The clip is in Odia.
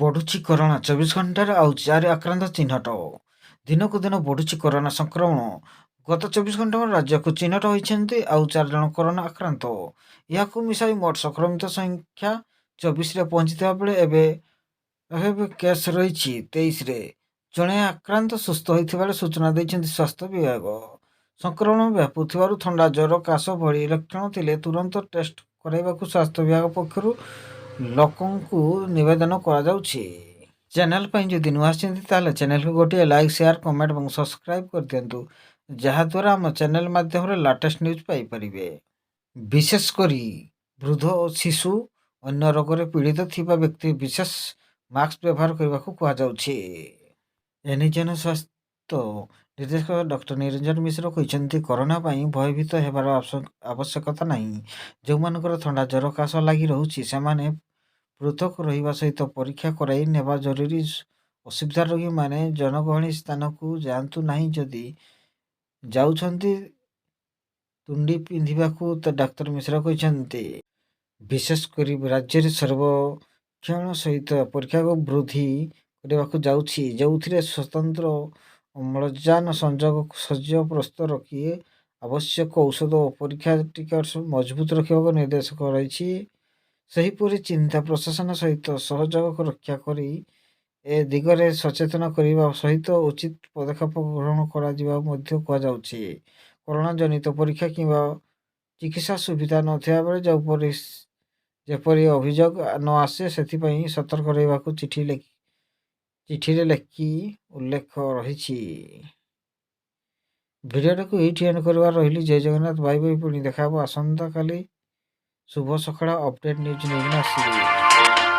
ବଢୁଛି କରୋନା 24 ଘଣ୍ଟାରେ ଆଉ 4 ଆକ୍ରାନ୍ତ ଚିହ୍ନଟ। ଦିନକୁ ଦିନ ବଢୁଛି କରୋନା ସଂକ୍ରମଣ। ଗତ 24 ଘଣ୍ଟାରେ ରାଜ୍ୟକୁ ଚିହ୍ନଟ ହୋଇଛନ୍ତି ଆଉ 4 ଜଣ କରୋନା ଆକ୍ରାନ୍ତ। ଏହାକୁ ମିଶାଇ ମୋଟ ସଂକ୍ରମିତ ସଂଖ୍ୟା 24ରେ ପହଞ୍ଚିଥିବା ବେଳେ ଏବେ କେସ୍ ରହିଛି 23ରେ। ଜଣେ ଆକ୍ରାନ୍ତ ସୁସ୍ଥ ହୋଇଥିବା ବେଳେ ସୂଚନା ଦେଇଛନ୍ତି ସ୍ୱାସ୍ଥ୍ୟ ବିଭାଗ। ସଂକ୍ରମଣ ବ୍ୟାପୁଥିବାରୁ ଥଣ୍ଡା, ଜ୍ୱର, କାଶ ଭଳି ଲକ୍ଷଣ ଥିଲେ ତୁରନ୍ତ ଟେଷ୍ଟ କରାଇବାକୁ ସ୍ୱାସ୍ଥ୍ୟ ବିଭାଗ ପକ୍ଷରୁ ଲୋକଙ୍କୁ ନିବେଦନ କରାଯାଉଛି। ଚ୍ୟାନେଲ ପାଇଁ ଯଦି ନୂଆ ଆସିଛନ୍ତି ତାହେଲେ ଚ୍ୟାନେଲକୁ ଗୋଟିଏ ଲାଇକ୍, ସେୟାର, କମେଣ୍ଟ ଏବଂ ସବସ୍କ୍ରାଇବ କରିଦିଅନ୍ତୁ, ଯାହାଦ୍ୱାରା ଆମ ଚ୍ୟାନେଲ ମାଧ୍ୟମରେ ଲାଟେଷ୍ଟ ନ୍ୟୁଜ୍ ପାଇପାରିବେ। ବିଶେଷ କରି ବୃଦ୍ଧ ଓ ଶିଶୁ, ଅନ୍ୟ ରୋଗରେ ପୀଡ଼ିତ ଥିବା ବ୍ୟକ୍ତି ବିଶେଷ ମାସ୍କ ବ୍ୟବହାର କରିବାକୁ କୁହାଯାଉଛି। ଏନଏଚଏମ୍ ସ୍ୱାସ୍ଥ୍ୟ ନିର୍ଦ୍ଦେଶକ ଡକ୍ଟର ନିରଞ୍ଜନ ମିଶ୍ର କହିଛନ୍ତି, କରୋନା ପାଇଁ ଭୟଭୀତ ହେବାର ଆବଶ୍ୟକତା ନାହିଁ। ଯେଉଁମାନଙ୍କର ଥଣ୍ଡା, ଜ୍ୱର, କାଶ ଲାଗି ରହୁଛି ସେମାନେ ପୃଥକ ରହିବା ସହିତ ପରୀକ୍ଷା କରାଇ ନେବା ଜରୁରୀ। ଅସୁବିଧା ରୋଗୀମାନେ ଜନଗହଳି ସ୍ଥାନକୁ ଯାଆନ୍ତୁ ନାହିଁ। ଯଦି ଯାଉଛନ୍ତି ତୁଣ୍ଡି ପିନ୍ଧିବାକୁ ଡାକ୍ତର ମିଶ୍ର କହିଛନ୍ତି। ବିଶେଷ କରି ରାଜ୍ୟରେ ସର୍ବେକ୍ଷଣ ସହିତ ପରୀକ୍ଷାକୁ ବୃଦ୍ଧି କରିବାକୁ ଯାଉଛି, ଯେଉଁଥିରେ ସ୍ୱତନ୍ତ୍ର ଅମ୍ଳଜାନ ସଂଯୋଗ ସଜ୍ଜ ପ୍ରସ୍ତୁତ ରଖି ଆବଶ୍ୟକ ଔଷଧ ଓ ପରୀକ୍ଷା କିଟ୍ସ ମଜବୁତ ରଖିବାକୁ ନିର୍ଦ୍ଦେଶ କରାଯାଇଛି। ସେହିପରି ଚିନ୍ତା ପ୍ରଶାସନ ସହିତ ସହଯୋଗ ରକ୍ଷା କରି ଏ ଦିଗରେ ସଚେତନ କରିବା ସହିତ ଉଚିତ ପଦକ୍ଷେପ ଗ୍ରହଣ କରାଯିବାକୁ ମଧ୍ୟ କୁହାଯାଉଛି। କରୋନା ଜନିତ ପରୀକ୍ଷା କିମ୍ବା ଚିକିତ୍ସା ସୁବିଧା ନଥିବା ବେଳେ ଯେପରି ଅଭିଯୋଗ ନ ଆସେ ସେଥିପାଇଁ ସତର୍କ ରହିବାକୁ ଚିଠିରେ ଲେଖି ଉଲ୍ଲେଖ ରହିଛି। ଭିଡ଼ିଓଟାକୁ ଏଇଠି ଏଣ୍ଡ କରିବା। ରହିଲି। ଜୟ ଜଗନ୍ନାଥ। ବାଇ ବାଇ। ପୁଣି ଦେଖା ହେବ ଆସନ୍ତାକାଲି ଶୁଭ ସକାଳ ଅପଡେଟ୍ ନ୍ୟୁଜ୍ ନେଇକିନା ଆସିବି।